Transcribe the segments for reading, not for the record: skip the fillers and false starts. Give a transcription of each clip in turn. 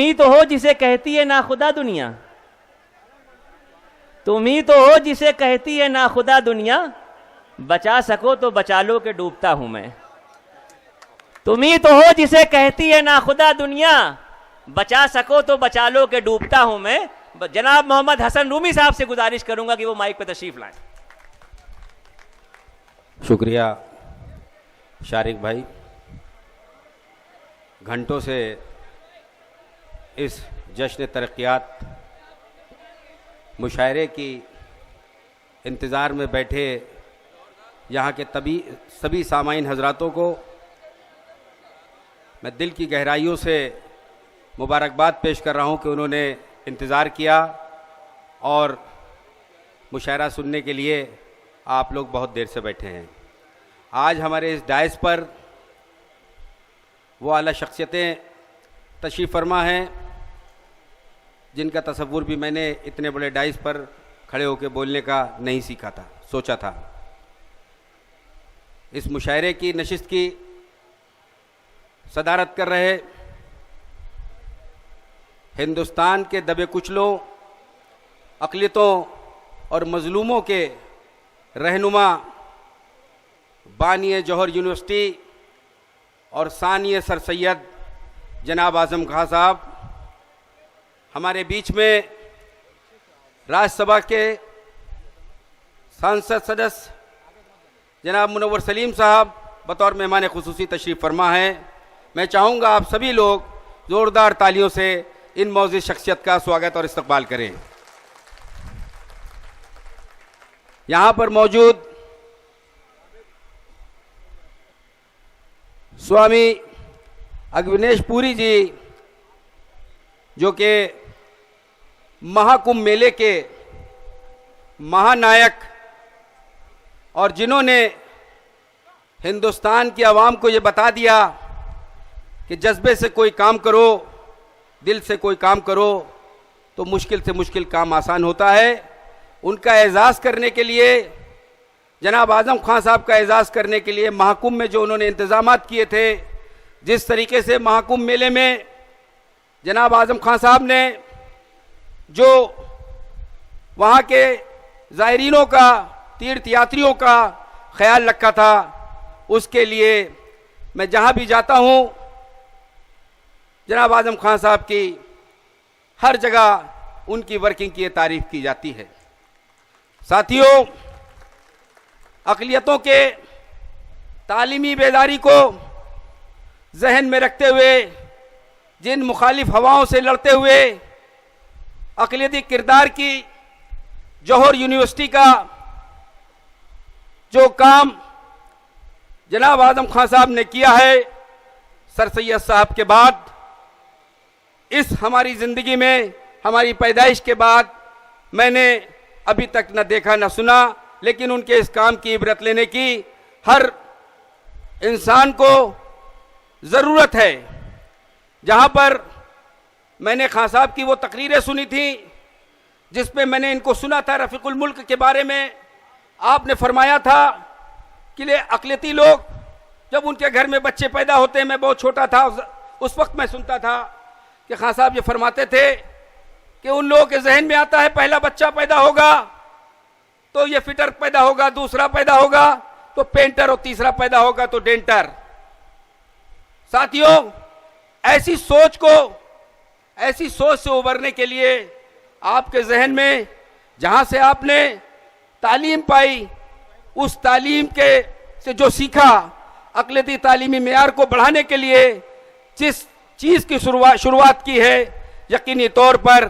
ही तो हो जिसे कहती है ना खुदा दुनिया, तुम ही तो हो जिसे कहती है ना खुदा दुनिया, बचा सको तो बचा लो के डूबता हूं मैं। तुम ही तो हो जिसे कहती है ना खुदा दुनिया, बचा सको तो बचा लो के डूबता हूं मैं। जनाब मोहम्मद हसन रूमी साहब से गुजारिश करूंगा कि वो माइक पे तशरीफ लाएं। शुक्रिया शारिक भाई। घंटों से इस जश्न तरक्यात मुशायरे की इंतज़ार में बैठे यहाँ के सभी सामाईन हजरातों को मैं दिल की गहराइयों से मुबारकबाद पेश कर रहा हूँ कि उन्होंने इंतज़ार किया और मुशायरा सुनने के लिए आप लोग बहुत देर से बैठे हैं। आज हमारे इस डायस पर वो आला शख्सियतें तशरीफ़ फरमा हैं जिनका तसव्वुर भी मैंने इतने बड़े डायस पर खड़े होकर बोलने का नहीं सोचा था। इस मुशायरे की नशिस्त की सदारत कर रहे हिंदुस्तान के दबे कुचलों, अक़लियतों और मज़लूमों के रहनुमा, बानी जौहर यूनिवर्सिटी और सानी सर सैयद जनाब आज़म खां साहब, हमारे बीच में राज्यसभा के सांसद सदस्य जनाब मुनव्वर सलीम साहब बतौर मेहमान खुसूसी तशरीफ़ फरमा हैं। मैं चाहूँगा आप सभी लोग ज़ोरदार तालियों से इन मौजूद शख्सियत का स्वागत और इस्तकबाल करें। यहाँ पर मौजूद स्वामी अग्निवेश पुरी जी जो कि महाकुंभ मेले के महानायक और जिन्होंने हिंदुस्तान की आवाम को ये बता दिया कि जज्बे से कोई काम करो, दिल से कोई काम करो तो मुश्किल से मुश्किल काम आसान होता है। उनका एजाज़ करने के लिए, जनाब आज़म खां साहब का एजाज़ करने के लिए महाकुंभ में जो उन्होंने इंतज़ामात किए थे, जिस तरीके से महाकुंभ मेले में जनाब आज़म खां साहब ने जो वहाँ के ज़ायरीनों का, तीर्थयात्रियों का ख्याल रखा था, उसके लिए मैं जहाँ भी जाता हूँ जनाब आज़म खां साहब की हर जगह उनकी वर्किंग की तारीफ़ की जाती है। साथियों, अक़लियतों के तालीमी बेदारी को जहन में रखते हुए, जिन मुखालिफ हवाओं से लड़ते हुए अक़लियती किरदार की जौहर यूनिवर्सिटी का जो काम जनाब आज़म खां साहब ने किया है, सर सैयद साहब के बाद इस हमारी ज़िंदगी में, हमारी पैदाइश के बाद मैंने अभी तक न देखा न सुना, लेकिन उनके इस काम की इबरत लेने की हर इंसान को ज़रूरत है। जहाँ पर मैंने खां साहब की वो तकरीरें सुनी थी जिस पे मैंने इनको सुना था रफ़ीकुल मुल्क के बारे में, आपने फरमाया था कि ले अक़लियती लोग जब उनके घर में बच्चे पैदा होते हैं, मैं बहुत छोटा था उस वक्त मैं सुनता था कि खां साहब ये फरमाते थे कि उन लोगों के जहन में आता है पहला बच्चा पैदा होगा तो ये फिटर पैदा होगा, दूसरा पैदा होगा तो पेंटर और तीसरा पैदा होगा तो डेंटर। साथियों, ऐसी सोच से उबरने के लिए आपके जहन में जहां से आपने तालीम पाई, उस तालीम के से जो सीखा, अक़लियती तालीमी मेयार को बढ़ाने के लिए जिस चीज़ की शुरुआत की है, यकीनी तौर पर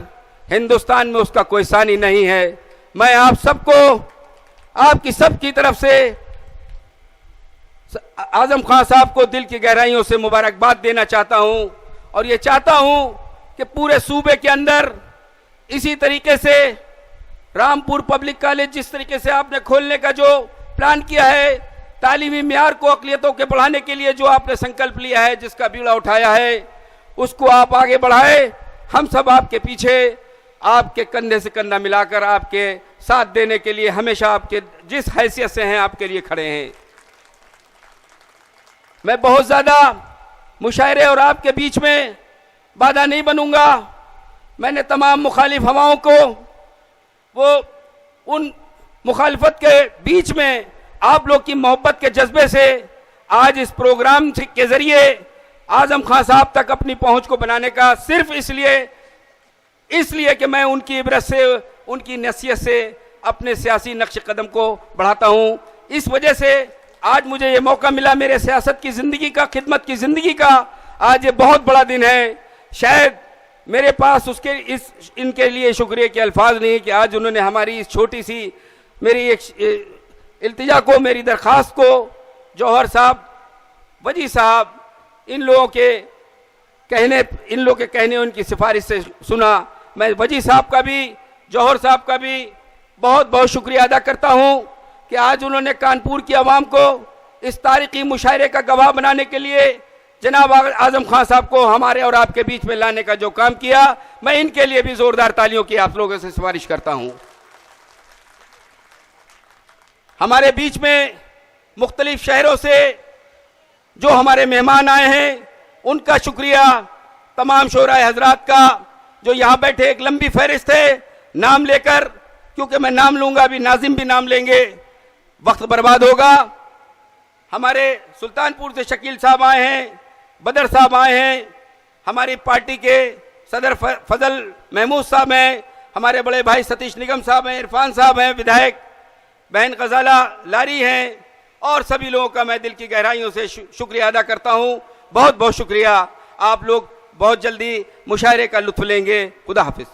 हिंदुस्तान में उसका कोई सानी नहीं है। मैं आप सबको, आपकी सबकी तरफ से आज़म खां साहब को दिल की गहराइयों से मुबारकबाद देना चाहता हूं और ये चाहता हूं कि पूरे सूबे के अंदर इसी तरीके से रामपुर पब्लिक कॉलेज जिस तरीके से आपने खोलने का जो प्लान किया है, तालीमी मेयार को अक़लियतों के बढ़ाने के लिए जो आपने संकल्प लिया है, जिसका बीड़ा उठाया है, उसको आप आगे बढ़ाए। हम सब आपके पीछे, आपके कंधे से कंधा मिलाकर आपके साथ देने के लिए हमेशा आपके जिस हैसियत से हैं आपके लिए खड़े हैं। मैं बहुत ज़्यादा मुशायरे और आपके बीच में बाधा नहीं बनूंगा। मैंने तमाम मुखालिफ हवाओं को वो उन मुखालिफत के बीच में आप लोग की मोहब्बत के जज्बे से आज इस प्रोग्राम के जरिए आजम खान साहब तक अपनी पहुंच को बनाने का सिर्फ इसलिए कि मैं उनकी इबरत से, उनकी नसीहत से अपने सियासी नक्श कदम को बढ़ाता हूं। इस वजह से आज मुझे ये मौका मिला, मेरे सियासत की ज़िंदगी का, खिदमत की ज़िंदगी का आज ये बहुत बड़ा दिन है। शायद मेरे पास इनके लिए शुक्रिया के अल्फाज नहीं कि आज उन्होंने हमारी इस छोटी सी मेरी एक इल्तिजा को, मेरी दरख्वास्त को जौहर साहब, वजी साहब, इन लोगों के कहने उनकी सिफारिश से सुना। मैं वजी साहब का भी, जौहर साहब का भी बहुत बहुत शुक्रिया अदा करता हूं कि आज उन्होंने कानपुर की आवाम को इस तारीखी मुशायरे का गवाह बनाने के लिए जनाब आजम खान साहब को हमारे और आपके बीच में लाने का जो काम किया, मैं इनके लिए भी जोरदार तालियों की आप लोगों से सिफारिश करता हूं। हमारे बीच में मुख्तलिफ शहरों से जो हमारे मेहमान आए हैं उनका शुक्रिया, तमाम शोराए हजरात का जो यहाँ बैठे, एक लंबी फहरिस्त है नाम लेकर, क्योंकि मैं नाम लूंगा भी, नाजिम भी नाम लेंगे, वक्त बर्बाद होगा। हमारे सुल्तानपुर से शकील साहब आए हैं, बदर साहब आए हैं, हमारी पार्टी के सदर फजल महमूद साहब हैं, हमारे बड़े भाई सतीश निगम साहब हैं, इरफान साहब हैं, विधायक बहन गजाला लारी हैं, और सभी लोगों का मैं दिल की गहराइयों से शुक्रिया अदा करता हूं। बहुत बहुत शुक्रिया। आप लोग बहुत जल्दी मुशायरे का लुत्फ लेंगे। खुदा हाफिज।